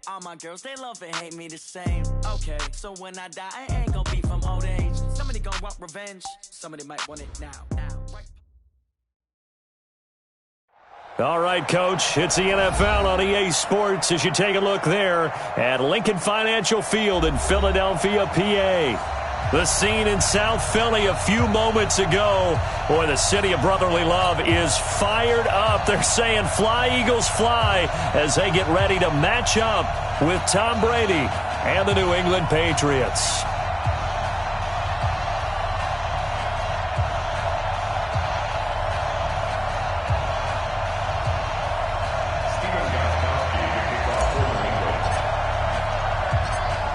All my girls, they love and hate me the same. Okay, so when I die, I ain't gonna be from old age. Somebody gonna want revenge, somebody might want it now. Right. All right, Coach, it's the NFL on EA Sports as you take a look there at Lincoln Financial Field in Philadelphia, PA. The scene in South Philly a few moments ago. Boy, the city of brotherly love is fired up. They're saying fly, Eagles, fly as they get ready to match up with Tom Brady and the New England Patriots.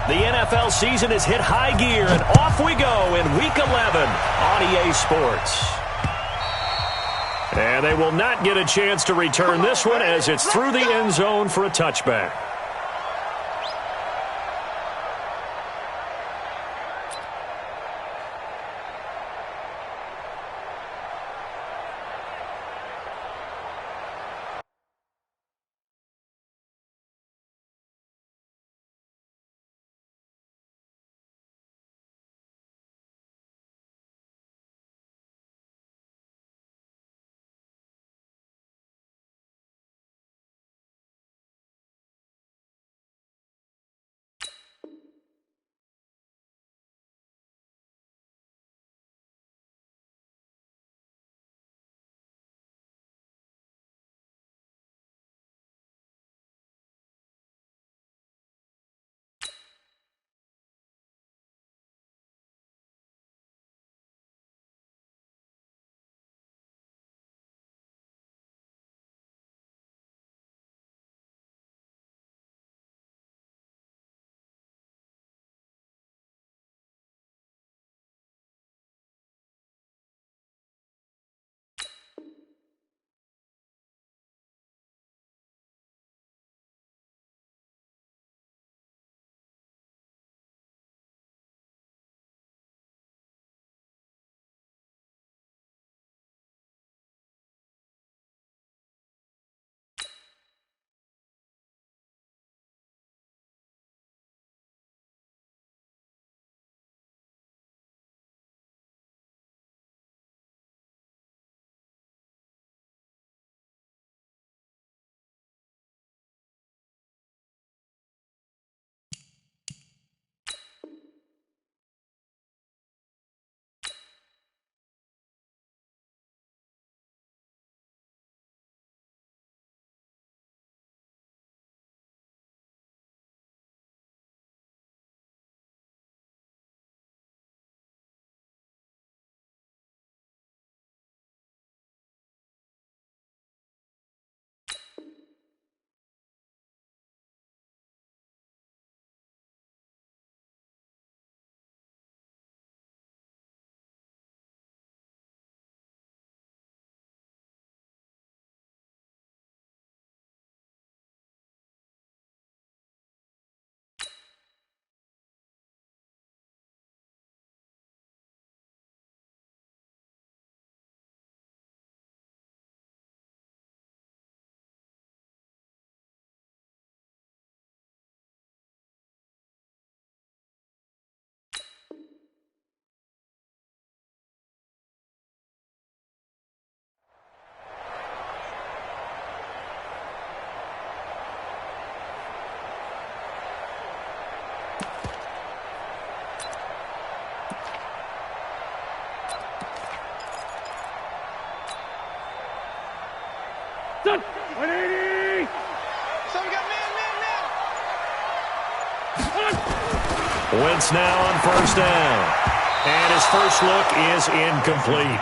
The NFL season has hit high gear, and off we go in Week 11 on EA Sports. And they will not get a chance to return this one as it's through the end zone for a touchback. Done. 180. Some got man. Wentz now on first down. And his first look is incomplete.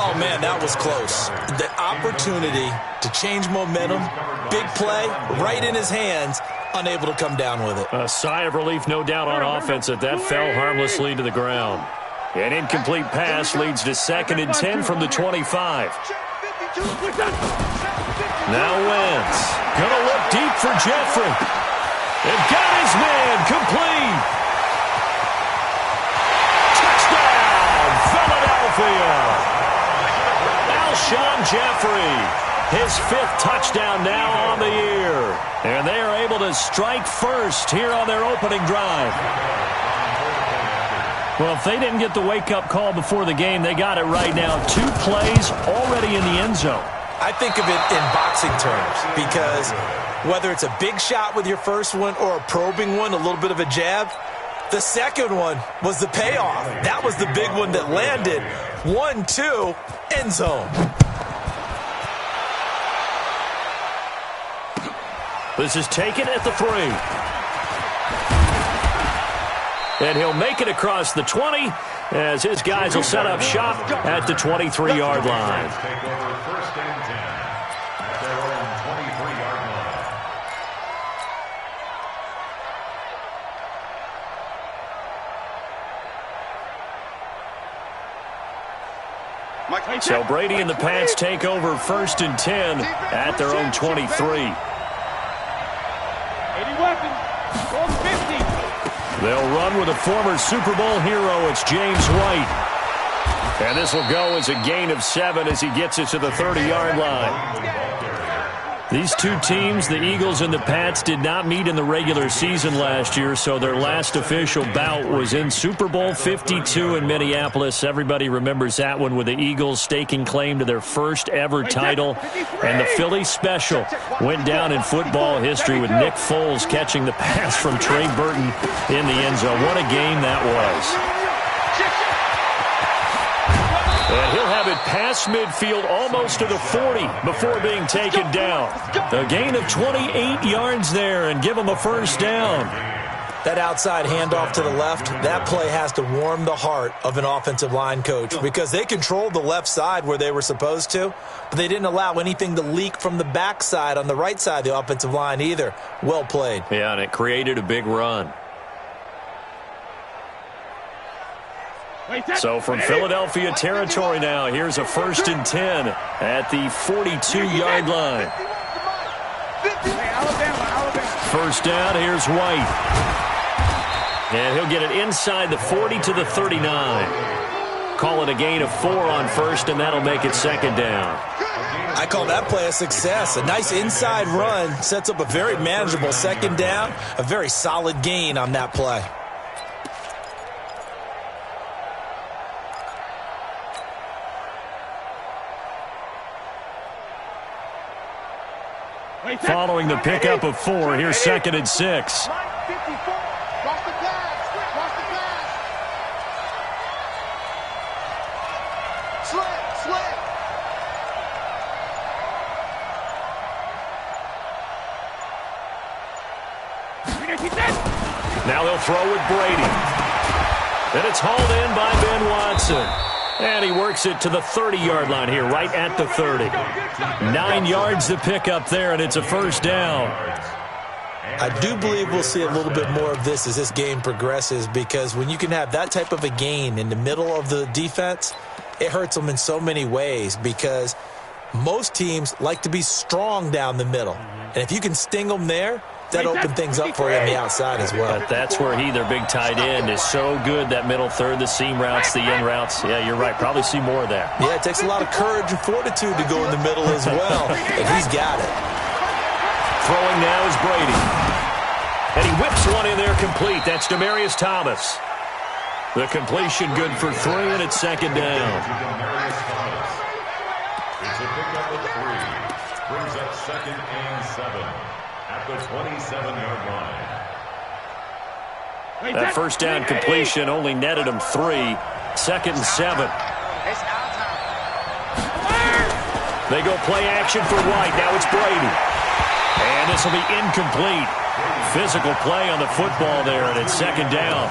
Oh, man, that was close. The opportunity to change momentum, big play, right in his hands, unable to come down with it. A sigh of relief, no doubt, on offense that fell harmlessly to the ground. An incomplete pass leads to 2nd and 10 from the 25. Now Wentz. Gonna look deep for Jeffrey. They've got his man complete. Touchdown, Philadelphia. Alshon Jeffrey his 5th touchdown now on the year. And they are able to strike first here on their opening drive. Well, if they didn't get the wake-up call before the game, they got it right now. 2 plays already in the end zone. I think of it in boxing terms because whether it's a big shot with your first one or a probing one, a little bit of a jab, the second one was the payoff. That was the big one that landed. 1-2, end zone. This is taken at the 3. And he'll make it across the 20 as his guys will set up shop at the 23-yard line. Take over 1st and 10 at their own 23-yard line. So Brady and the Pats take over 1st and 10 at their own 23. 80 weapons. Goal 50. They'll run with a former Super Bowl hero. It's James White. And this will go as a gain of 7 as he gets it to the 30-yard line. These two teams, the Eagles and the Pats, did not meet in the regular season last year, so their last official bout was in Super Bowl 52 in Minneapolis. Everybody remembers that one with the Eagles staking claim to their first ever title. And the Philly special went down in football history with Nick Foles catching the pass from Trey Burton in the end zone. What a game that was. And he'll have it past midfield almost to the 40 before being taken down. A gain of 28 yards there and give him a first down. That outside handoff to the left, that play has to warm the heart of an offensive line coach because they controlled the left side where they were supposed to, but they didn't allow anything to leak from the backside on the right side of the offensive line either. Well played. Yeah, and it created a big run. So from Philadelphia territory now, here's a 1st and 10 at the 42-yard line. First down, here's White. And he'll get it inside the 40 to the 39. Call it a gain of 4 on first, and that'll make it 2nd down. I call that play a success. A nice inside run sets up a very manageable 2nd down, a very solid gain on that play. Following the pickup of 4, here's 2nd and 6. Now they'll throw with Brady. And it's hauled in by Ben Watson. And he works it to the 30-yard line here, right at the 30. 9 yards to pick up there, and it's a first down. I do believe we'll see a little bit more of this as this game progresses because when you can have that type of a gain in the middle of the defense, it hurts them in so many ways because most teams like to be strong down the middle. And if you can sting them there, that opened things up for you on the outside as well. But that's where their big tight end, is so good, that middle third, the seam routes, the in routes. Yeah, you're right. Probably see more of that. Yeah, it takes a lot of courage and fortitude to go in the middle as well, and he's got it. Throwing now is Brady. And he whips one in there complete. That's Demaryius Thomas. The completion good for 3, and it's 2nd down. It's a pickup of 3. Brings up 2nd and 7. At the 27-yard line. That first down completion only netted him 3. 2nd and 7. They go play action for White. Now it's Brady. And this will be incomplete. Physical play on the football there, and it's 2nd down.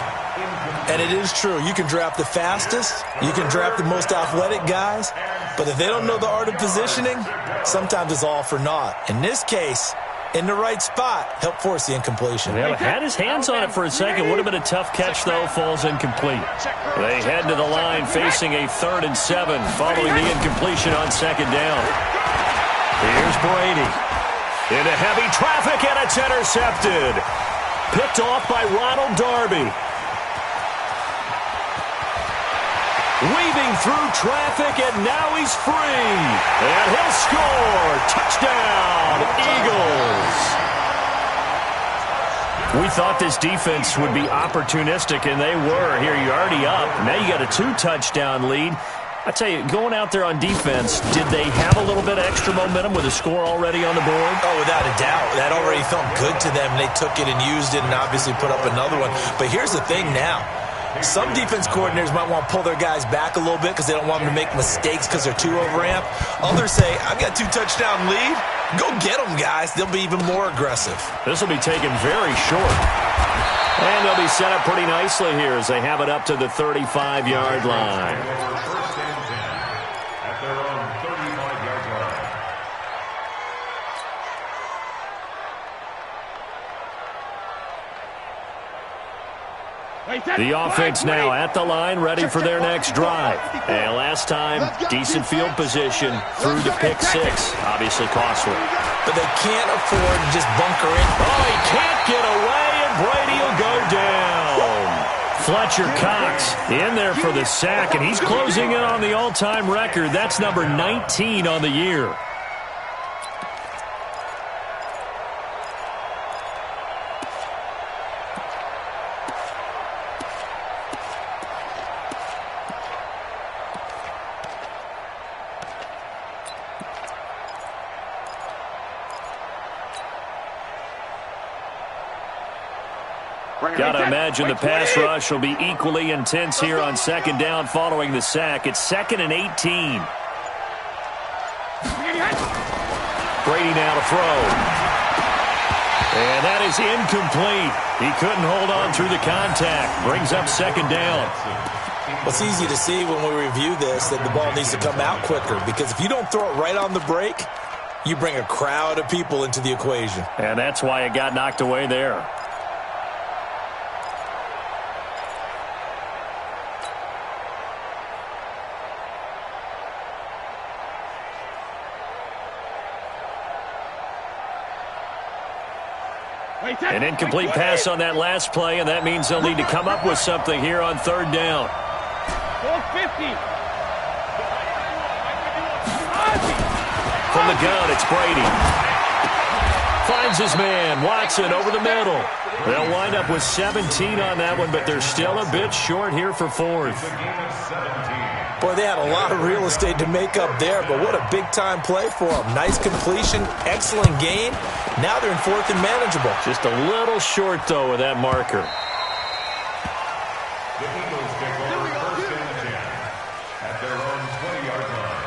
And it is true. You can draft the fastest. You can draft the most athletic guys. But if they don't know the art of positioning, sometimes it's all for naught. In this case, in the right spot, help force the incompletion. Yeah, had his hands on it for a second. Would have been a tough catch, though. Falls incomplete. They head to the line facing a 3rd and 7 following the incompletion on 2nd down. Here's Brady. Into heavy traffic, and it's intercepted. Picked off by Ronald Darby. Weaving through traffic, and now he's free. And he'll score. Touchdown, Eagles. We thought this defense would be opportunistic, and they were. Here, you're already up. Now you got a 2-touchdown lead. I tell you, going out there on defense, did they have a little bit of extra momentum with a score already on the board? Oh, without a doubt. That already felt good to them. They took it and used it and obviously put up another one. But here's the thing now. Some defense coordinators might want to pull their guys back a little bit because they don't want them to make mistakes because they're too overamped. Others say, I've got 2-touchdown lead. Go get them, guys. They'll be even more aggressive. This will be taken very short. And they'll be set up pretty nicely here as they have it up to the 35-yard line. First and 10 at their own 35-yard line. The offense now at the line, ready for their next drive. And last time, decent field position through the pick six. Obviously costly. But they can't afford to just bunker in. Oh, he can't get away, and Brady will go down. Fletcher Cox in there for the sack, and he's closing in on the all-time record. That's number 19 on the year. Got to imagine the pass rush will be equally intense here on second down following the sack. It's 2nd and 18. Brady now to throw. And that is incomplete. He couldn't hold on through the contact. Brings up second down. Well, it's easy to see when we review this that the ball needs to come out quicker because if you don't throw it right on the break, you bring a crowd of people into the equation. And that's why it got knocked away there. An incomplete pass on that last play, and that means they'll need to come up with something here on third down. 450. From the gun, it's Brady. Finds his man, Watson, over the middle. They'll wind up with 17 on that one, but they're still a bit short here for fourth. Boy, they had a lot of real estate to make up there, but what a big-time play for them. Nice completion, excellent gain. Now they're in fourth and manageable. Just a little short, though, with that marker. The Eagles take over first and 10 at their own 20-yard line.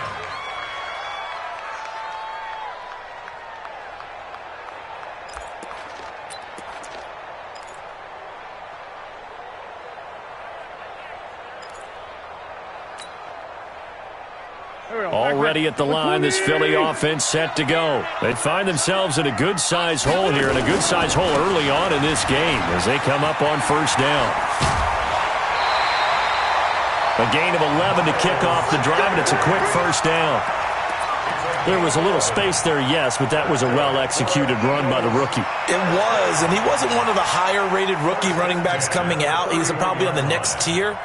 Already at the line, this Philly offense set to go. They find themselves in a good-sized hole here, and a good-sized hole early on in this game as they come up on first down. A gain of 11 to kick off the drive, and it's a quick first down. There was a little space there, yes, but that was a well-executed run by the rookie. It was, and he wasn't one of the higher-rated rookie running backs coming out. He was probably on the next tier.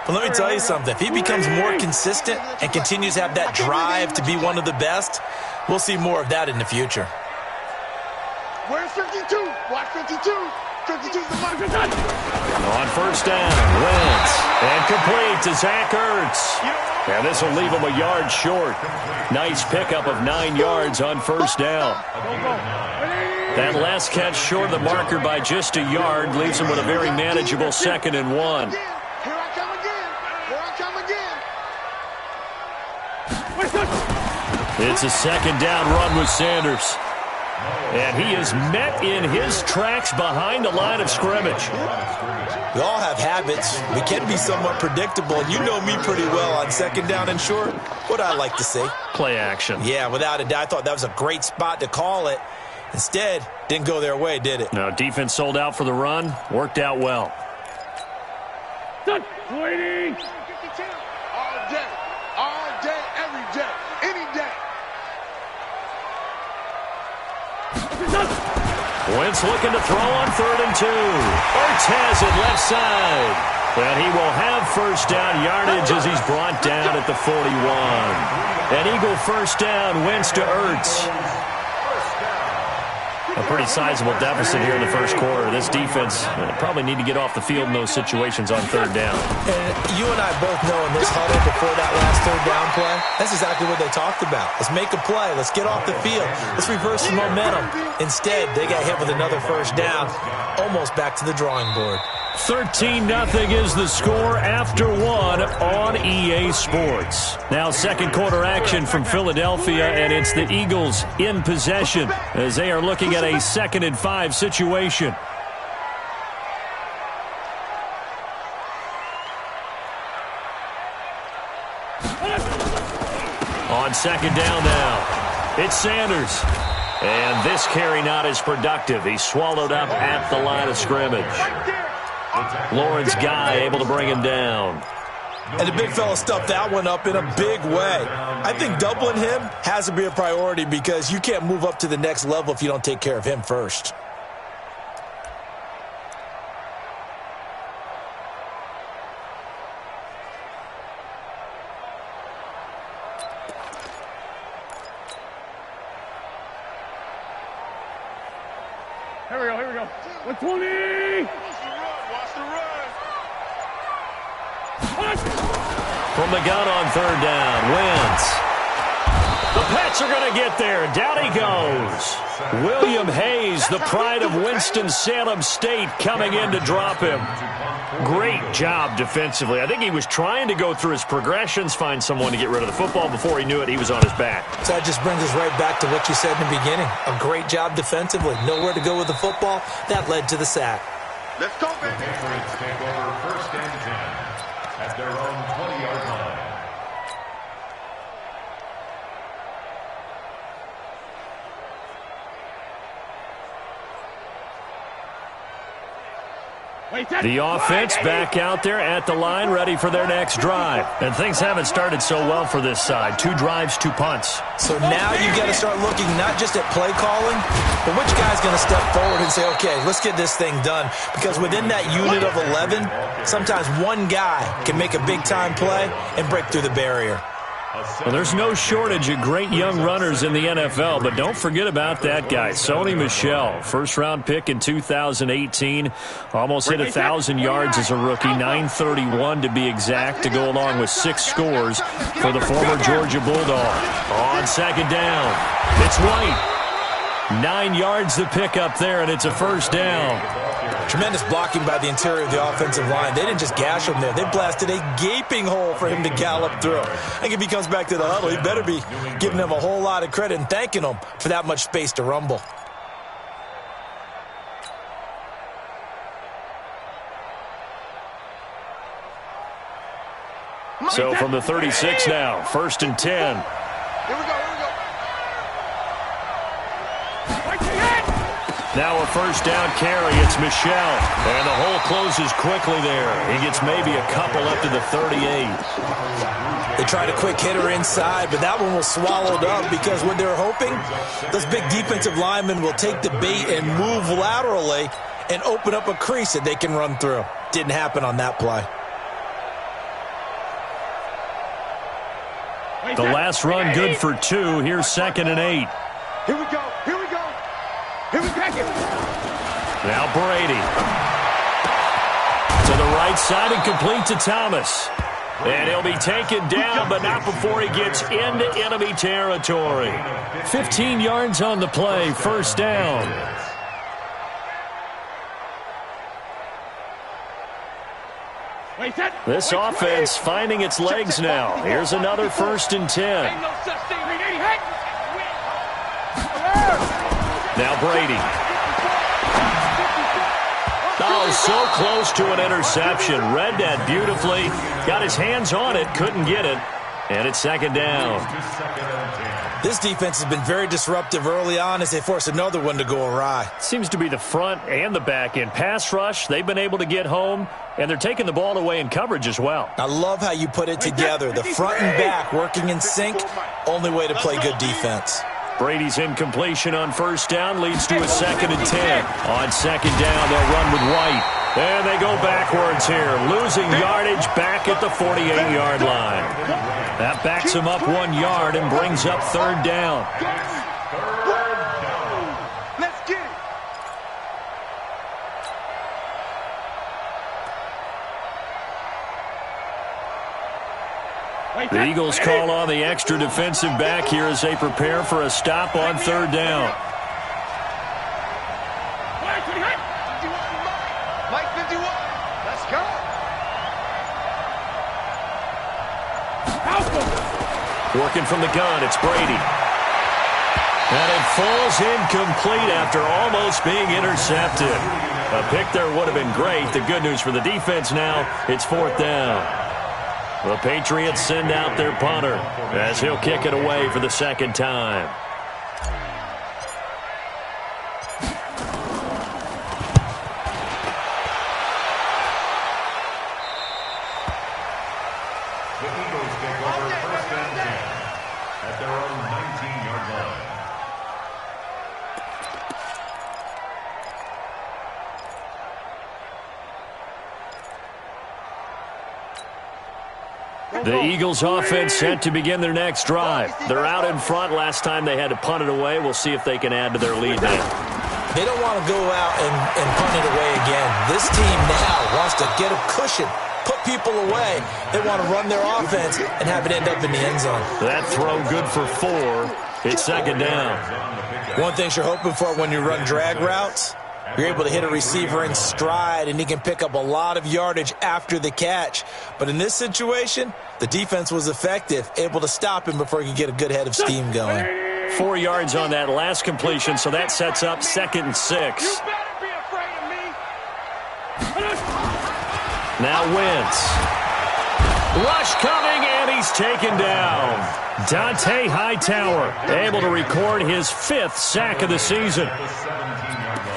But let me tell you something. If he becomes more consistent and continues to have that drive to be one of the best, we'll see more of that in the future. Where's 52? Watch 52. 52's the mark. On first down, Wentz. And complete to Zach Ertz. And this will leave him a yard short. Nice pickup of 9 yards on first down. That last catch short of the marker by just a yard leaves him with a very manageable 2nd and 1. It's a second down run with Sanders. And he is met in his tracks behind the line of scrimmage. We all have habits. We can be somewhat predictable. And you know me pretty well on second down and short. What I like to see. Play action. Yeah, without a doubt. I thought that was a great spot to call it. Instead, didn't go their way, did it? No, defense sold out for the run. Worked out well. Waiting. All day, every day, any day. Wentz looking to throw on 3rd and 2. Ertz has it left side. And he will have first down yardage as he's brought down at the 41. An Eagle first down, Wentz to Ertz. A pretty sizable deficit here in the first quarter. This defense probably need to get off the field in those situations on third down. And you and I both know in this huddle before that last third down play, that's exactly what they talked about. Let's make a play. Let's get off the field. Let's reverse the momentum. Instead, they got hit with another first down, almost back to the drawing board. 13-0 is the score after one on EA Sports. Now second quarter action from Philadelphia, and it's the Eagles in possession as they are looking at a 2nd and 5 situation. On second down now, it's Sanders. And this carry not as productive. He's swallowed up at the line of scrimmage. Lawrence Guy able to bring him down. And the big fella stuffed that one up in a big way. I think doubling him has to be a priority because you can't move up to the next level if you don't take care of him first. Here we go. 120! Watch the run. From the gun on third down, Wentz. The Pets are going to get there. Down he goes. William Hayes, the pride of Winston-Salem State, coming in to drop him. Great job defensively. I think he was trying to go through his progressions, find someone to get rid of the football. Before he knew it, he was on his back. So that just brings us right back to what you said in the beginning. A great job defensively. Nowhere to go with the football. That led to the sack. Let's go, The baby. Patriots take over 1st and 10 at their own 20-yard line. The offense back out there at the line, ready for their next drive. And things haven't started so well for this side. 2 drives, 2 punts. So now you got to start looking not just at play calling, but which guy's going to step forward and say, okay, let's get this thing done. Because within that unit of 11, sometimes one guy can make a big-time play and break through the barrier. Well, there's no shortage of great young runners in the NFL, but don't forget about that guy, Sony Michel. First-round pick in 2018. Almost hit 1,000 yards as a rookie, 931 to be exact, to go along with 6 scores for the former Georgia Bulldog. On second down, it's White. 9 yards to pick up there, and it's a first down. Tremendous blocking by the interior of the offensive line. They didn't just gash him there. They blasted a gaping hole for him to gallop through. I think if he comes back to the huddle, he better be giving him a whole lot of credit and thanking him for that much space to rumble. So from the 36 now, 1st and 10. Here we go. Now a first down carry. It's Michel. And the hole closes quickly there. He gets maybe a couple up to the 38. They tried a quick hitter inside, but that one was swallowed up because what they're hoping, those big defensive linemen will take the bait and move laterally and open up a crease that they can run through. Didn't happen on that play. The last run good for 2. Here's 2nd and 8. Here we go. Now Brady. To the right side and complete to Thomas. And he'll be taken down, but not before he gets into enemy territory. 15 yards on the play, first down. This offense finding its legs now. Here's another 1st and 10. Now Brady. Oh, so close to an interception. Read that beautifully. Got his hands on it, couldn't get it. And it's 2nd down. This defense has been very disruptive early on as they force another one to go awry. Seems to be the front and the back end. Pass rush, they've been able to get home, and they're taking the ball away in coverage as well. I love how you put it together. The front and back working in sync, only way to play good defense. Brady's incompletion on first down leads to a 2nd and 10. On 2nd down, they'll run with White. And they go backwards here, losing yardage back at the 48-yard line. That backs them up 1 yard and brings up third down. Let's get it. The Eagles call on the extra defensive back here as they prepare for a stop on third down. Mike 51. Let's go. Working from the gun, it's Brady. And it falls incomplete after almost being intercepted. A pick there would have been great. The good news for the defense now, it's fourth down. The Patriots send out their punter as he'll kick it away for the second time. The Eagles take over first and 10 at their own 19-yard line. The Eagles offense set to begin their next drive. They're out in front. Last time they had to punt it away. We'll see if they can add to their lead now. They don't want to go out and punt it away again. This team now wants to get a cushion, put people away. They want to run their offense and have it end up in the end zone. That throw good for 4. It's second down. One thing you're hoping for when you run drag routes, you're able to hit a receiver in stride, and he can pick up a lot of yardage after the catch. But in this situation, the defense was effective, able to stop him before he could get a good head of steam going. 4 yards on that last completion, so that sets up 2nd and 6. You better be afraid of me. Now Wentz. Rush coming, and he's taken down. Dante Hightower able to record his 5th sack of the season. The 17-yard line.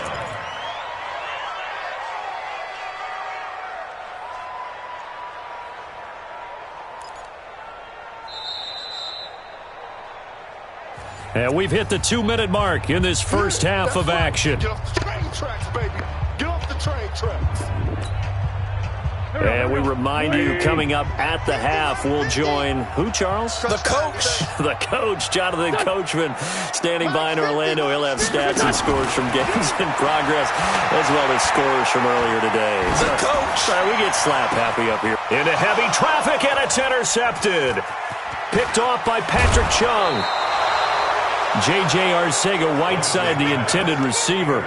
And we've hit the 2-minute mark in this first half of action. Get off the train tracks, baby. Get off the train tracks. And we remind you, coming up at the half, we'll join who, Charles? The coach. The coach, Jonathan Coachman, standing by in Orlando. He'll have stats and scores from games in progress, as well as scores from earlier today. The coach. All right, we get slap happy up here. Into heavy traffic, and it's intercepted. Picked off by Patrick Chung. J.J. Arcega-Whiteside, the intended receiver.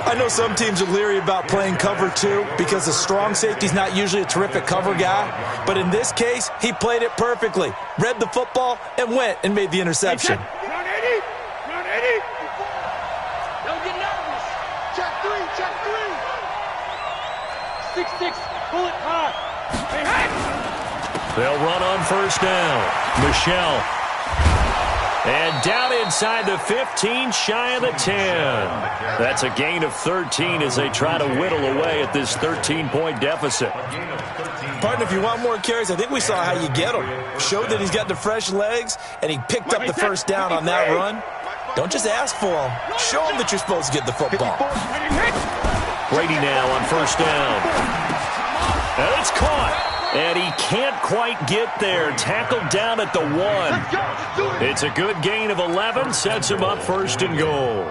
I know some teams are leery about playing cover 2 because the strong safety's not usually a terrific cover guy. But in this case, he played it perfectly. Read the football and went and made the interception. Run 80. Run 80. Don't get nervous. Check 3. Check 3. 6-6. Pull it hard. Hey, hey. They'll run on first down. Michelle. And down inside the 15, shy of the 10. That's a gain of 13 as they try to whittle away at this 13-point deficit. Partner, if you want more carries, I think we saw how you get them. Showed that he's got the fresh legs, and he picked up the first down on that run. Don't just ask for them. Show them that you're supposed to get the football. Brady now on first down. And it's caught. And he can't quite get there. Tackled down at the 1. It's a good gain of 11. Sets him up first and goal.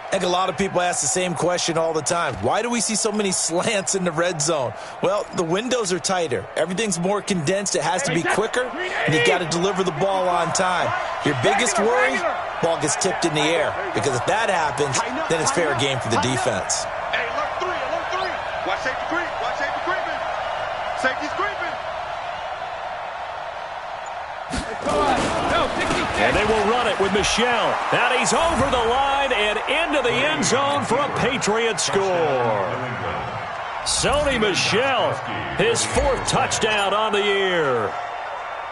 I think a lot of people ask the same question all the time. Why do we see so many slants in the red zone? Well, the windows are tighter. Everything's more condensed. It has to be quicker, and you got to deliver the ball on time. Your biggest worry, ball gets tipped in the air, because if that happens, then it's fair game for the defense. Hey, alert 3. Alert 3. Watch safety creep. Watch safety creeping. Safety's creeping. And they will run it with Michelle. And he's over the line and into the end zone for a Patriot score. Sony Michel, his 4th touchdown on the year.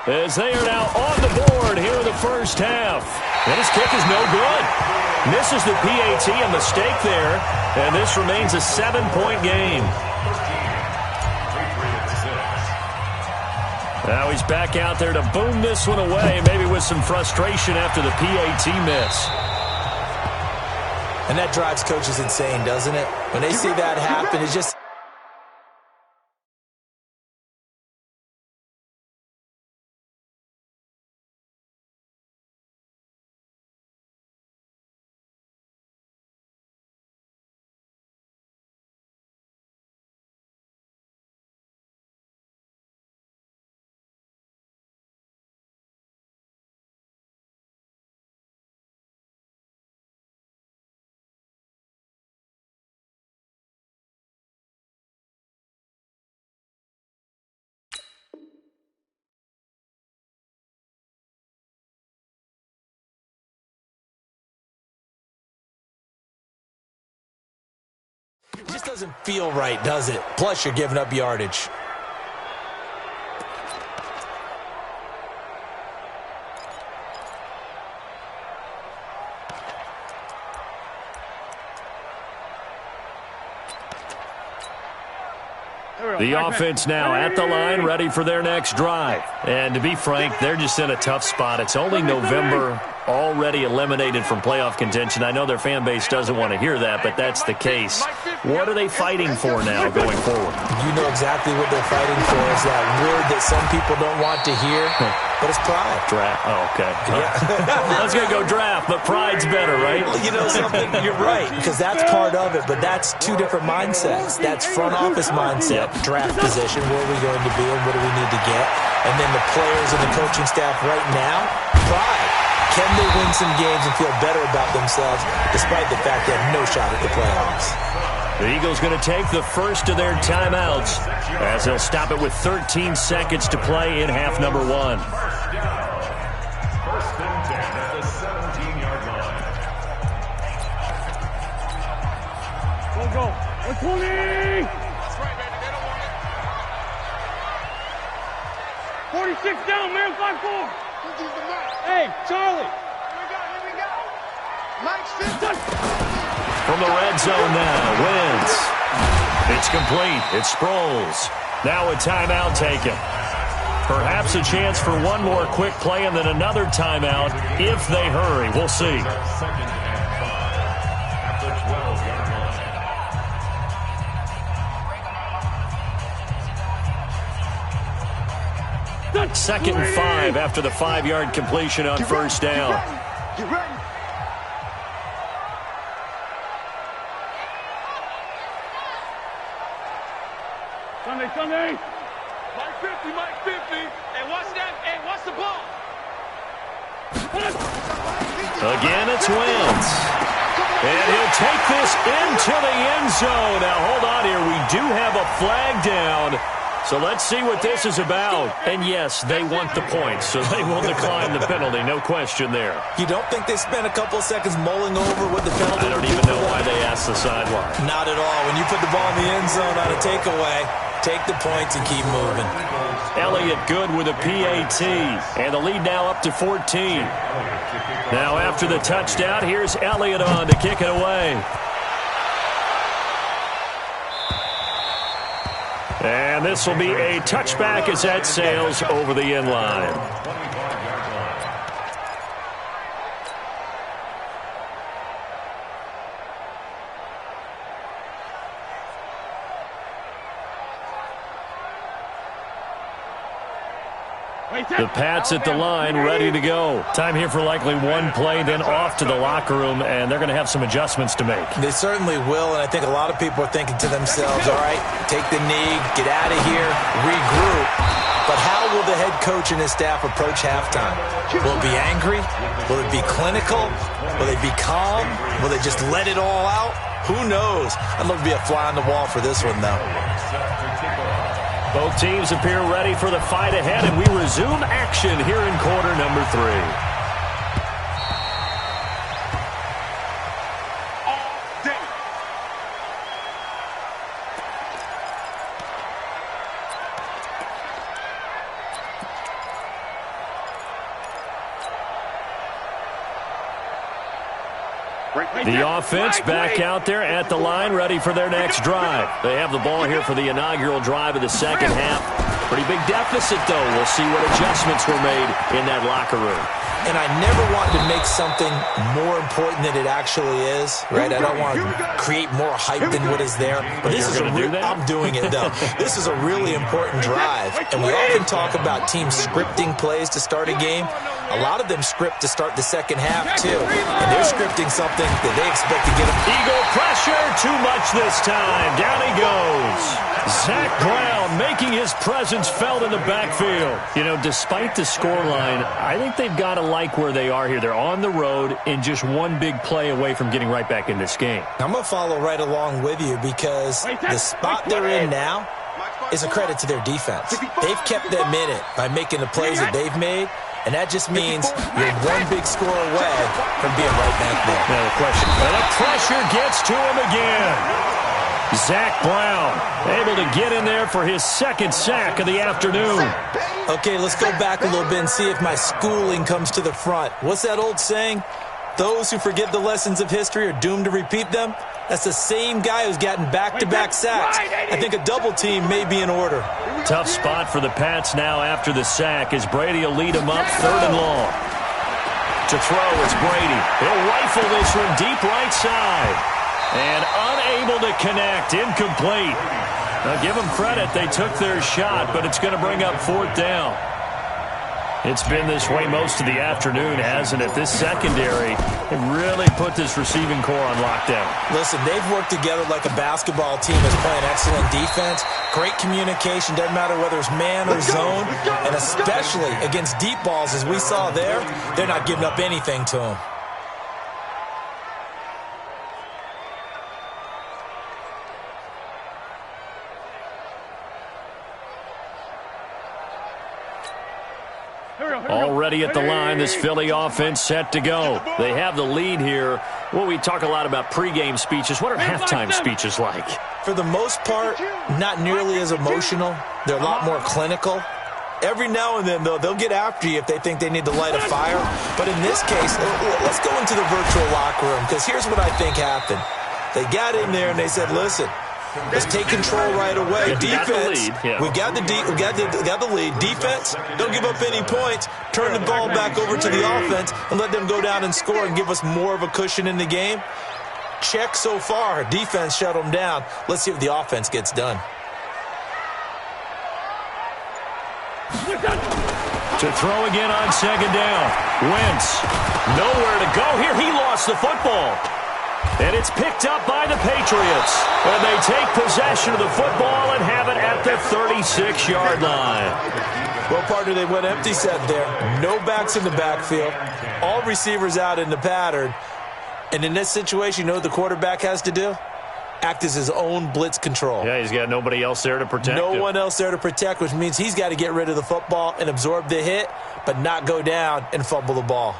As they are now on the board here in the first half. And his kick is no good. Misses the PAT, a mistake there. And this remains a 7-point game. Now he's back out there to boom this one away, maybe with some frustration after the PAT miss. And that drives coaches insane, doesn't it? When they see that happen, it's just... It just doesn't feel right, does it? Plus, you're giving up yardage. The offense now at the line, ready for their next drive. And to be frank, they're just in a tough spot. It's only November, already eliminated from playoff contention. I know their fan base doesn't want to hear that, but that's the case. What are they fighting for now going forward? You know exactly what they're fighting for. Is that word that some people don't want to hear, but it's pride. Draft. Oh, okay. Yeah. I was going to go draft, but pride's better, right? Well, you know something? You're right, because that's part of it, but that's two different mindsets. That's front office mindset, draft position, where are we going to be and what do we need to get? And then the players and the coaching staff right now, pride. Can they win some games and feel better about themselves despite the fact they have no shot at the playoffs? The Eagles going to take the first of their timeouts as they'll stop it with 13 seconds to play in half number 1. First and 10 at the 17-yard line. Go. 120. That's right, baby. They don't want it. 46 down, man. 5-4. Who's the Mike? Hey, Charlie. Here we go. Mike's 50. From the red zone now, wins. It's complete. It's Sproles. Now a timeout taken. Perhaps a chance for one more quick play and then another timeout if they hurry. We'll see. Second and 5 at the 12-yard line. Second and 5 after the 5-yard completion on first down. Get ready. Sunday. Mike 50, Mike 50. Hey, watch that. Hey, watch the ball. Again, it's Wentz. And he'll take this into the end zone. Now, hold on here. We do have a flag down. So let's see what this is about. And yes, they want the points, so they will decline the penalty. No question there. You don't think they spent a couple of seconds mulling over what the penalty? I don't even know why they asked the sideline. Not at all. When you put the ball in the end zone on a takeaway, take the points and keep moving. Elliott good with a PAT. And the lead now up to 14. Now after the touchdown, here's Elliott on to kick it away. And this will be a touchback as that sails over the end line. The Pats at the line, ready to go. Time here for likely one play, then off to the locker room, and they're going to have some adjustments to make. They certainly will, and I think a lot of people are thinking to themselves, all right, take the knee, get out of here, regroup. But how will the head coach and his staff approach halftime? Will it be angry? Will it be clinical? Will they be calm? Will they just let it all out? Who knows? I'd love to be a fly on the wall for this one, though. Both teams appear ready for the fight ahead, and we resume action here in quarter number 3. All day. The offense back out there at the line, ready for their next drive. They have the ball here for the inaugural drive of the second half. Pretty big deficit, though. We'll see what adjustments were made in that locker room. And I never want to make something more important than it actually is, right? I don't want to create more hype than what is there. But this is I'm doing it, though. This is a really important drive. And we often talk about teams scripting plays to start a game. A lot of them script to start the second half, too. And they're scripting something that they expect to get them. Eagle pressure, too much this time. Down he goes. Zach Brown making his presence felt in the backfield. You know, despite the scoreline, I think they've got to like where they are here. They're on the road and just one big play away from getting right back in this game. I'm going to follow right along with you because the spot they're in now is a credit to their defense. They've kept them in it by making the plays that they've made. And that just means you're one big score away from being right back there. No question. And the pressure gets to him again. Zach Brown able to get in there for his second sack of the afternoon. Okay, let's go back a little bit and see if my schooling comes to the front. What's that old saying? Those who forget the lessons of history are doomed to repeat them. That's the same guy who's gotten back-to-back sacks. I think a double team may be in order. Tough spot for the Pats now after the sack as Brady will lead them up 3rd and long. To throw is Brady. He'll rifle this one deep right side. And unable to connect. Incomplete. Now give them credit. They took their shot, but it's going to bring up 4th down. It's been this way most of the afternoon, hasn't it? This secondary really put this receiving core on lockdown. Listen, they've worked together like a basketball team that's playing excellent defense. Great communication. Doesn't matter whether it's man or zone. And especially against deep balls, as we saw there, they're not giving up anything to them. Already at the line, this Philly offense set to go. They have the lead here. Well, we talk a lot about pregame speeches. What are halftime speeches like? For the most part, not nearly as emotional. They're a lot more clinical. Every now and then, though, they'll get after you if they think they need to light a fire. But in this case, let's go into the virtual locker room, because here's what I think happened. They got in there and they said, listen, let's take control right away. Defense, we got the lead. Defense, don't give up any points. Turn the ball back over to the offense and let them go down and score and give us more of a cushion in the game. Check so far. Defense shut them down. Let's see if the offense gets done. To throw again on 2nd down. Wentz, nowhere to go here. He lost the football. And it's picked up by the Patriots. And they take possession of the football and have it at the 36-yard line. Well, partner, they went empty set there. No backs in the backfield. All receivers out in the pattern. And in this situation, you know what the quarterback has to do? Act as his own blitz control. Yeah, he's got nobody else there to protect him. No one else there to protect, which means he's got to get rid of the football and absorb the hit, but not go down and fumble the ball.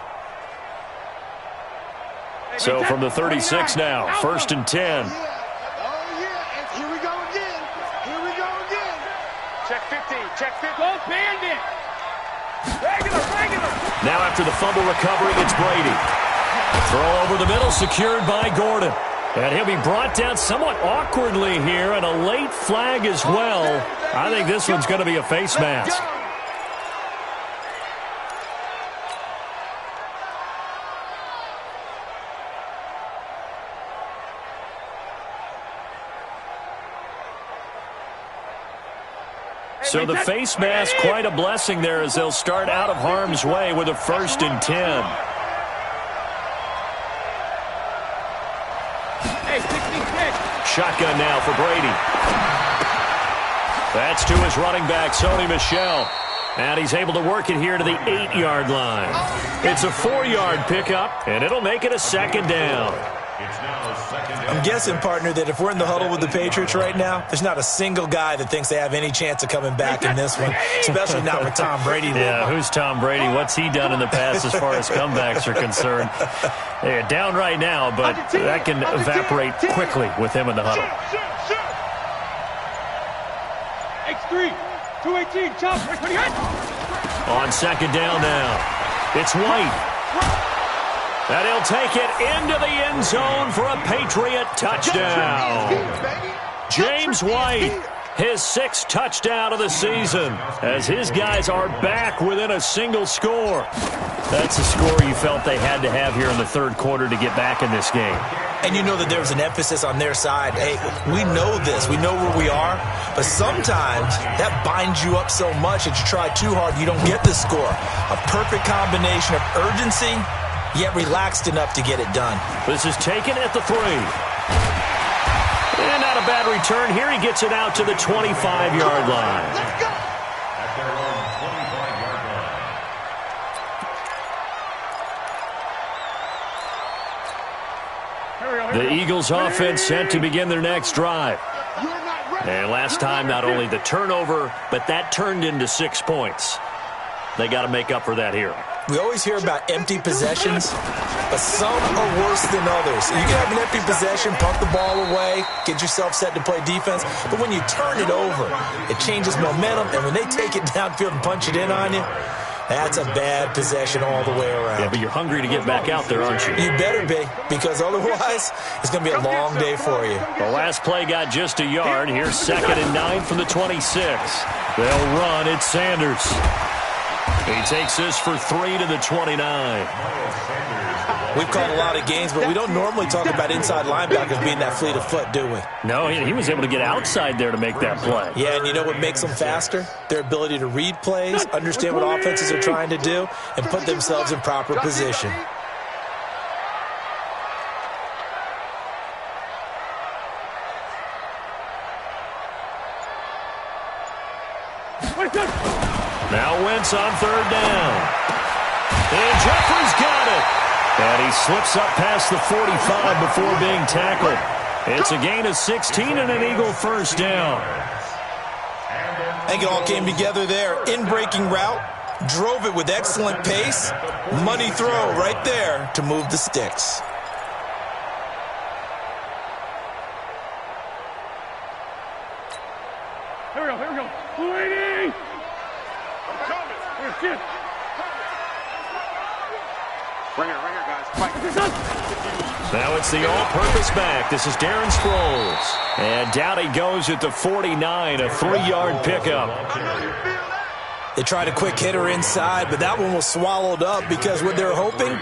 So from the 36 now, 1st and 10. Oh, yeah. Here we go again. Here we go again. Check 15. Check 15. Go bandit. Regular. Now after the fumble recovery, it's Brady. Throw over the middle, secured by Gordon. And he'll be brought down somewhat awkwardly here, and a late flag as well. I think this one's going to be a face mask. So the face mask, quite a blessing there as they'll start out of harm's way with a 1st and 10. Shotgun now for Brady. That's to his running back, Sony Michel. And he's able to work it here to the 8-yard line. It's a 4-yard pickup, and it'll make it a 2nd down. I'm guessing, partner, that if we're in the huddle with the Patriots right now, there's not a single guy that thinks they have any chance of coming back in this one, especially not with Tom Brady. Yeah, who's Tom Brady? What's he done in the past as far as comebacks are concerned? They're down right now, but that can evaporate quickly with him in the huddle. X3, 218, chop, 28. On 2nd down now, it's White. And he'll take it into the end zone for a Patriot touchdown. James White, his 6th touchdown of the season, as his guys are back within a single score. That's a score you felt they had to have here in the third quarter to get back in this game. And you know that there was an emphasis on their side. Hey, we know this. We know where we are. But sometimes that binds you up so much that you try too hard, you don't get the score. A perfect combination of urgency, yet relaxed enough to get it done. This is taken at the 3. And not a bad return. Here he gets it out to the 25-yard line. At their own 25-yard line. The Eagles offense set to begin their next drive. And last time, not only the turnover, but that turned into 6 points. They got to make up for that here. We always hear about empty possessions, but some are worse than others. You can have an empty possession, pump the ball away, get yourself set to play defense, but when you turn it over, it changes momentum, and when they take it downfield and punch it in on you, that's a bad possession all the way around. Yeah, but you're hungry to get back out there, aren't you? You better be, because otherwise it's going to be a long day for you. The last play got just a yard. Here's 2nd and 9 from the 26. They'll run. It's Sanders. He takes this for 3 to the 29. We've called a lot of games, but we don't normally talk about inside linebackers being that fleet of foot, do we? No, he was able to get outside there to make that play. Yeah, and you know what makes them faster? Their ability to read plays, understand what offenses are trying to do, and put themselves in proper position. Now Wentz on 3rd down. And Jeffrey's got it. And he slips up past the 45 before being tackled. It's a gain of 16 and an Eagle first down. I think it all came together there. In-breaking route, drove it with excellent pace. Money throw right there to move the sticks. Here we go. Lady! Here's Bring her, guys. Fight. Now it's the all-purpose back. This is Darren Sproles. And down he goes at the 49, a 3-yard pickup. They tried a quick hitter inside, but that one was swallowed up because what they're hoping,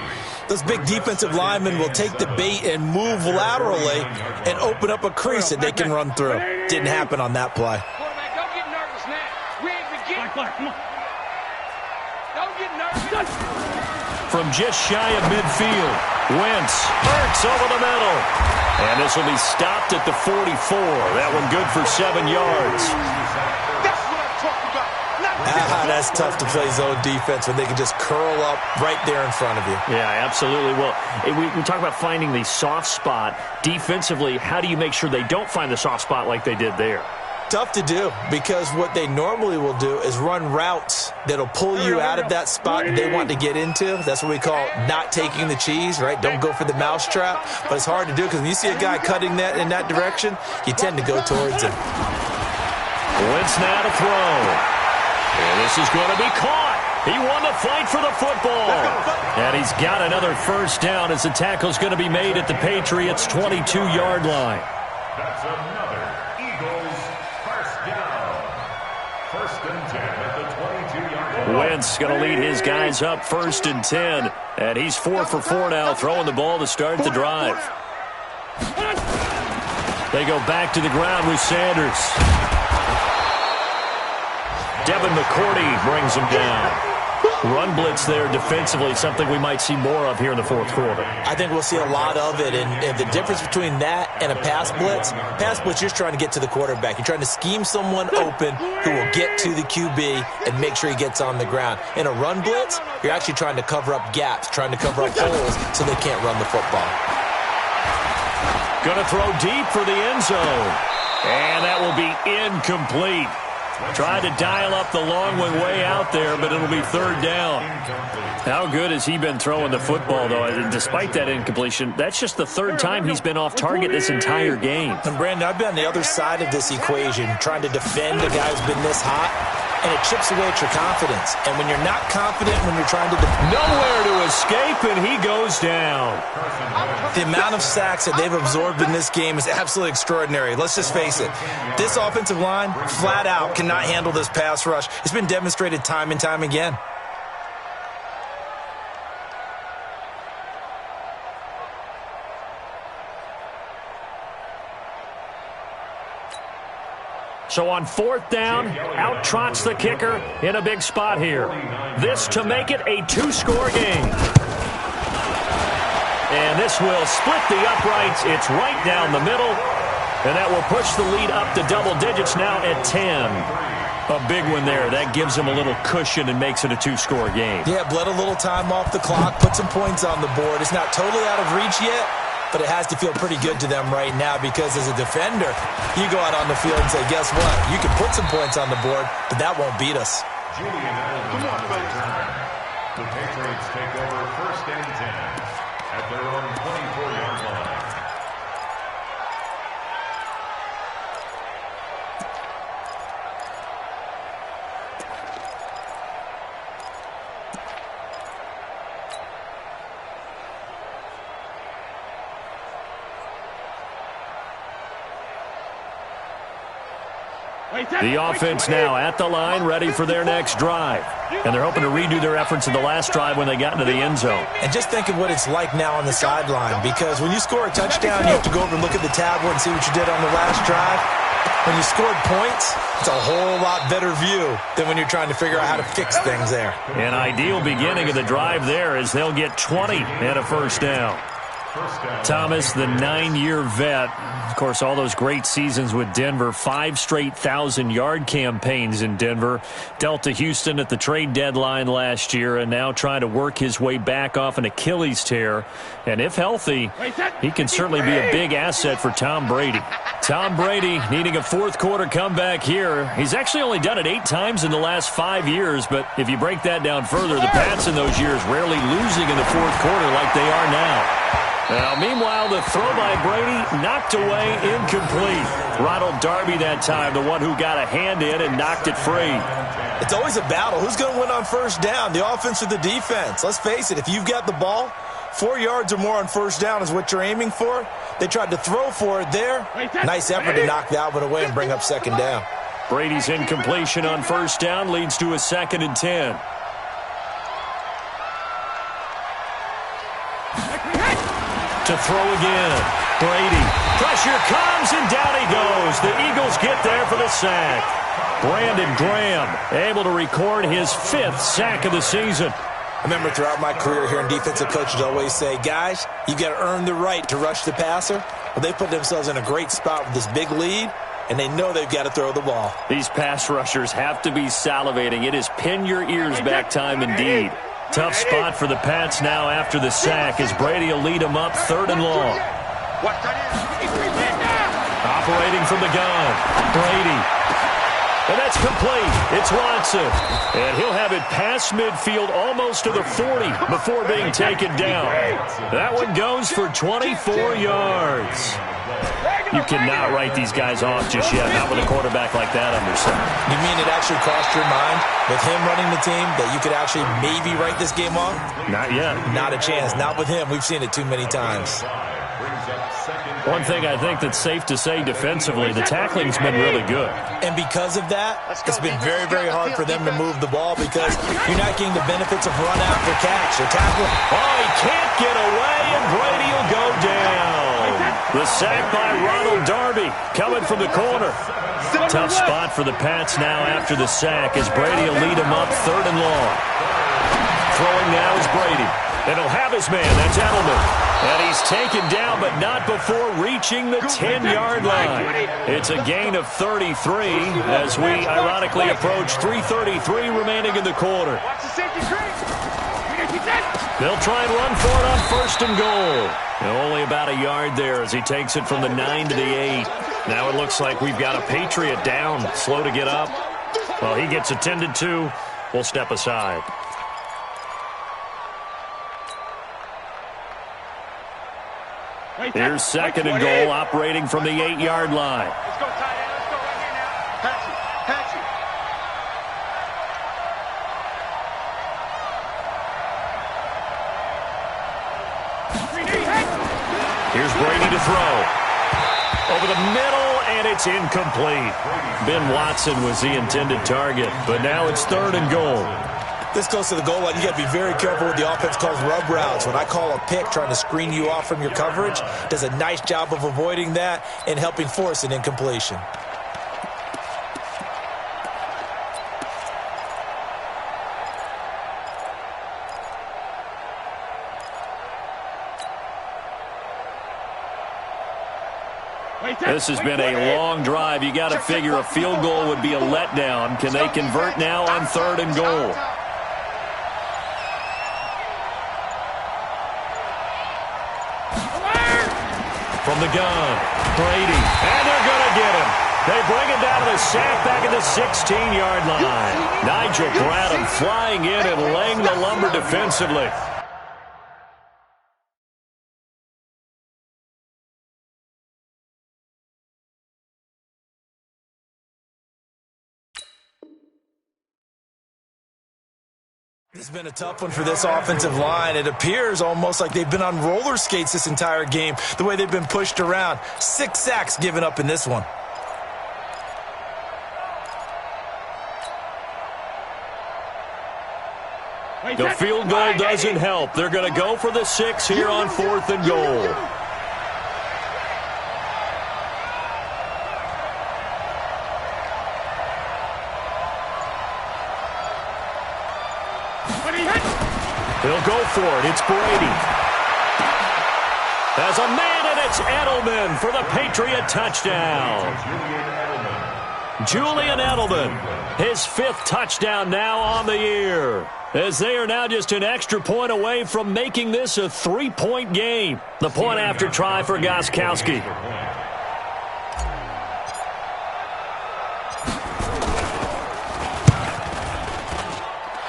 those big defensive linemen will take the bait and move laterally and open up a crease that they can run through. Didn't happen on that play. Quarterback, don't get nervous now. We ain't beginning. Come on. Don't get nervous. From just shy of midfield, Wentz hurts over the middle. And this will be stopped at the 44. That one good for 7 yards. That's what I'm talking about. That's tough to play zone defense when they can just curl up right there in front of you. Yeah, absolutely. Well, we talk about finding the soft spot. Defensively, how do you make sure they don't find the soft spot like they did there? Tough to do because what they normally will do is run routes that'll pull you out of that spot that they want to get into. That's what we call not taking the cheese, right? Don't go for the mousetrap. But it's hard to do because when you see a guy cutting that in that direction, you tend to go towards him. Wentz now to throw. And this is going to be caught. He won the fight for the football. And he's got another first down as the tackle's going to be made at the Patriots' 22-yard line. That's another Eagles first down. 1st and 10 at the 22-yard line. Wentz going to lead his guys up 1st and 10. And he's 4 for 4 now, throwing the ball to start the drive. They go back to the ground with Sanders. Devin McCourty brings him down. Run blitz there defensively, something we might see more of here in the 4th quarter. I think we'll see a lot of it, and the difference between that and a pass blitz, you're trying to get to the quarterback. You're trying to scheme someone open who will get to the QB and make sure he gets on the ground. In a run blitz, you're actually trying to cover up gaps, trying to cover up holes so they can't run the football. Going to throw deep for the end zone. And that will be incomplete. Tried to dial up the long one way out there, but it'll be third down. How good has he been throwing the football, though? And despite that incompletion, that's just the third time he's been off target this entire game. And, Brandon, I've been on the other side of this equation, trying to defend a guy who's been this hot, and it chips away at your confidence. And when you're not confident, when you're trying to nowhere to escape, and he goes down. The amount of sacks that they've absorbed in this game is absolutely extraordinary. Let's just face it. This offensive line, flat out, cannot handle this pass rush. It's been demonstrated time and time again. So on fourth down, out trots the kicker in a big spot here. This to make it a two-score game. And this will split the uprights. It's right down the middle. And that will push the lead up to double digits now at 10. A big one there. That gives them a little cushion and makes it a two-score game. Yeah, bled a little time off the clock, put some points on the board. It's not totally out of reach yet, but it has to feel pretty good to them right now because as a defender, you go out on the field and say, guess what? You can put some points on the board, but that won't beat us. The Patriots take over first and 10 at their own 24-yard line. The offense now at the line, ready for their next drive. And they're hoping to redo their efforts in the last drive when they got into the end zone. And just think of what it's like now on the sideline, because when you score a touchdown, you have to go over and look at the tablet and see what you did on the last drive. When you scored points, it's a whole lot better view than when you're trying to figure out how to fix things there. An ideal beginning of the drive there as they'll get 20 and a first down. Thomas, the 9-year vet, of course, all those great seasons with Denver, 5 straight 1,000-yard campaigns in Denver, dealt to Houston at the trade deadline last year, and now trying to work his way back off an Achilles tear. And if healthy, he can certainly be a big asset for Tom Brady. Tom Brady needing a fourth-quarter comeback here. He's actually only done it 8 times in the last 5 years, but if you break that down further, the Pats in those years rarely losing in the fourth quarter like they are now. Now, meanwhile, the throw by Brady knocked away, incomplete. Ronald Darby that time, the one who got a hand in and knocked it free. It's always a battle. Who's going to win on first down, the offense or the defense? Let's face it, if you've got the ball, 4 yards or more on first down is what you're aiming for. They tried to throw for it there. Nice effort to knock that one away and bring up second down. Brady's incompletion on first down leads to a 2nd and 10. To throw again. Brady. Pressure comes, and down he goes. The Eagles get there for the sack. Brandon Graham able to record his 5th sack of the season. I remember throughout my career hearing defensive coaches always say, guys, you got to earn the right to rush the passer. Well, they put themselves in a great spot with this big lead, and they know they've got to throw the ball. These pass rushers have to be salivating. It is pin your ears back time indeed. Tough spot for the Pats now after the sack as Brady will lead them up 3rd and long. Operating from the gun, Brady. And that's complete. It's Watson. And he'll have it past midfield almost to the 40 before being taken down. That one goes for 24 yards. You cannot write these guys off just yet, not with a quarterback like that under center. You mean it actually crossed your mind with him running the team that you could actually maybe write this game off? Not yet. Not a chance. Not with him. We've seen it too many times. One thing I think that's safe to say defensively, the tackling's been really good. And because of that, it's been very, very hard for them to move the ball because you're not getting the benefits of run after catch. Or tackle. Oh, he can't get away, and Brady will go down. The sack by Ronald Darby coming from the corner. Tough spot for the Pats now after the sack as Brady will lead him up 3rd and long. Throwing now is Brady. And he'll have his man. That's Edelman. And he's taken down, but not before reaching the 10-yard line. It's a gain of 33 as we ironically approach 3:33 remaining in the quarter. They'll try and run for it on 1st and goal. And only about a yard there as he takes it from the 9 to the 8. Now it looks like we've got a Patriot down, slow to get up. Well, he gets attended to. We'll step aside. Here's second and goal, operating from the 8-yard line. Let's go, tight end. Let's go right here now. Patch it. Patch it. Here's Brady to throw. Over the middle, and it's incomplete. Ben Watson was the intended target, but now it's third and goal. This goes to the goal line. You got to be very careful with the offense calls rub routes. When I call a pick trying to screen you off from your coverage, does a nice job of avoiding that and helping force an incompletion. This has been a long drive. You got to figure a field goal would be a letdown. Can they convert now on third and goal? From the gun, Brady, and they're going to get him. They bring him down to the sack back at the 16-yard line. Nigel Bradham flying in and laying the lumber defensively. It's been a tough one for this offensive line. It appears almost like they've been on roller skates this entire game, the way they've been pushed around. 6 sacks given up in this one. The field goal doesn't help. They're going to go for the 6 here on fourth and goal. He'll go for it. It's Brady. As a man, and it's Edelman for the Patriot touchdown. Julian Edelman, his 5th touchdown now on the year, as they are now just an extra point away from making this a 3-point game. The point after try for Gostkowski.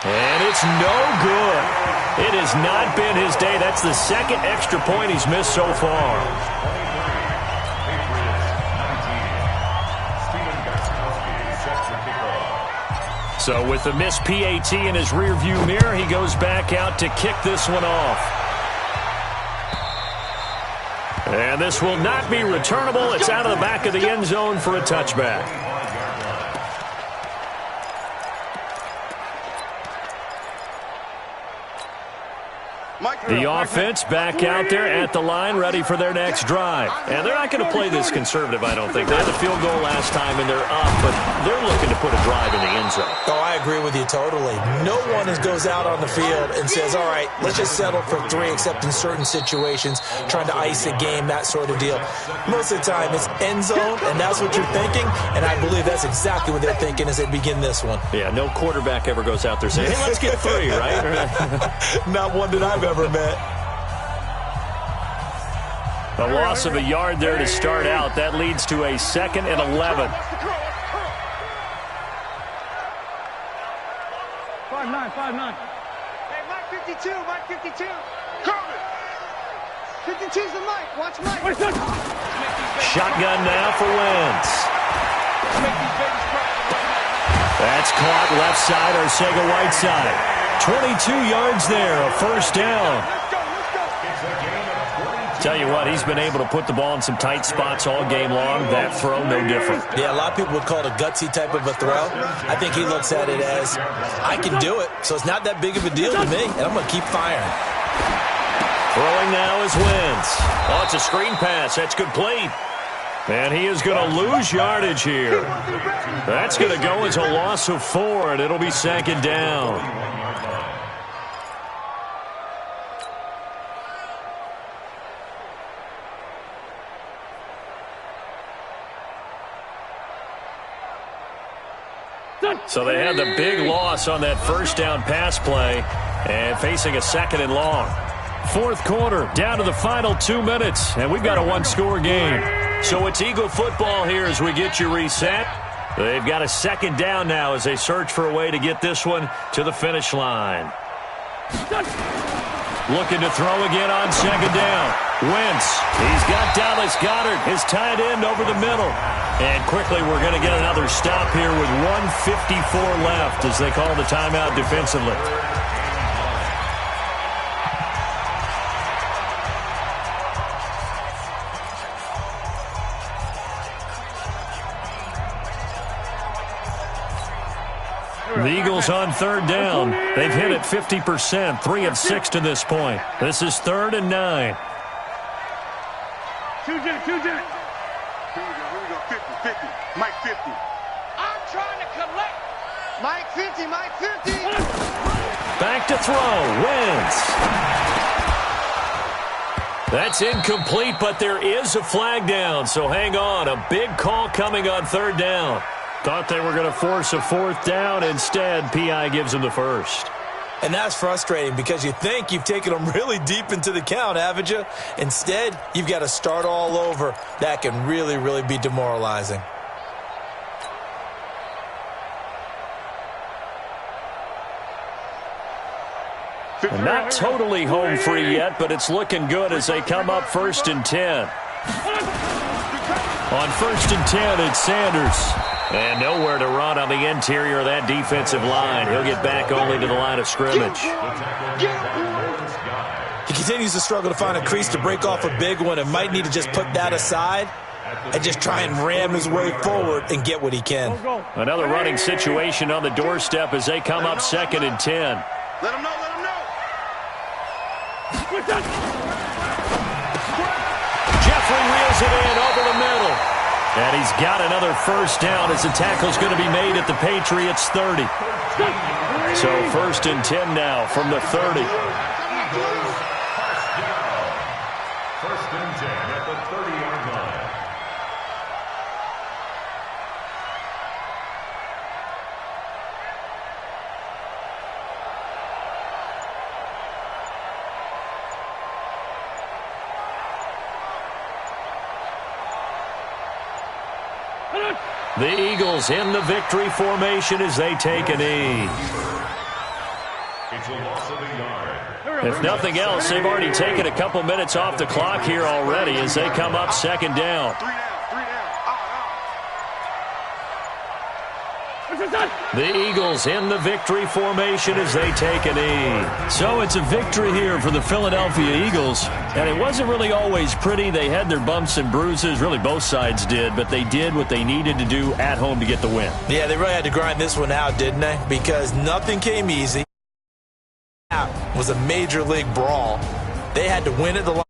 And it's no good. It has not been his day. That's the 2nd extra point he's missed so far. So with the missed PAT in his rearview mirror, he goes back out to kick this one off. And this will not be returnable. It's out of the back of the end zone for a touchback. The offense back out there at the line, ready for their next drive. And they're not going to play this conservative, I don't think. They had the field goal last time, and they're up, but they're looking to put a drive in the end zone. Oh, I agree with you totally. No one goes out on the field and says, all right, let's just settle for 3, except in certain situations, trying to ice a game, that sort of deal. Most of the time, it's end zone, and that's what you're thinking, and I believe that's exactly what they're thinking as they begin this one. Yeah, no quarterback ever goes out there saying, hey, let's get 3, right? Not one that I've ever met. A loss of a yard there to start out. That leads to a 2nd and 11. 5'9". Hey, Mike 52, Mike 52. Coming. 52's the Mike. Watch Mike. Shotgun now for Wentz. That's caught left side, Arcega-Whiteside. 22 yards there, a first down. Tell you what, he's been able to put the ball in some tight spots all game long. That throw, no different. Yeah, a lot of people would call it a gutsy type of a throw. I think he looks at it as, I can do it, so it's not that big of a deal to me, and I'm going to keep firing. Throwing now is Wentz. Oh, it's a screen pass. That's complete. And he is going to lose yardage here. That's going to go as a loss of 4, and it'll be 2nd down. So they had the big loss on that first down pass play and facing a 2nd and long. 4th quarter, down to the final 2 minutes, and we've got a 1-score game. So it's Eagle football here as we get you reset. They've got a second down now as they search for a way to get this one to the finish line. Looking to throw again on second down. Wentz. He's got Dallas Goedert, his tight end, over the middle. And quickly we're going to get another stop here with 1:54 left as they call the timeout defensively. The Eagles on third down. They've hit it 50%, 3 of 6 to this point. This is 3rd and 9. Two jet. Here we go, 50, Mike 50. I'm trying to collect. Mike 50, Mike 50. Back to throw. Wentz. That's incomplete, but there is a flag down, so hang on. A big call coming on third down. Thought they were going to force a 4th down. Instead, P.I. gives them the first. And that's frustrating because you think you've taken them really deep into the count, haven't you? Instead, you've got to start all over. That can really, really be demoralizing. Well, not totally home free yet, but it's looking good as they come up 1st and 10. On 1st and 10, it's Sanders. And nowhere to run on the interior of that defensive line. He'll get back only to the line of scrimmage. He continues to struggle to find a crease to break off a big one and might need to just put that aside and just try and ram his way forward and get what he can. Another running situation on the doorstep as they come up 2nd and 10. Let him know, let him know. Jeffrey reels it in over the middle. And he's got another first down as the tackle's going to be made at the Patriots' 30. So 1st and 10 now from the 30. First and 10 at the 30-yard line. The Eagles in the victory formation as they take a knee. It's a loss of a yard. If nothing else, they've already taken a couple minutes off the clock here already as they come up 2nd down. 3 down. The Eagles in the victory formation as they take a knee. So it's a victory here for the Philadelphia Eagles. And it wasn't really always pretty. They had their bumps and bruises. Really, both sides did. But they did what they needed to do at home to get the win. Yeah, they really had to grind this one out, didn't they? Because nothing came easy. It was a major league brawl. They had to win at the line.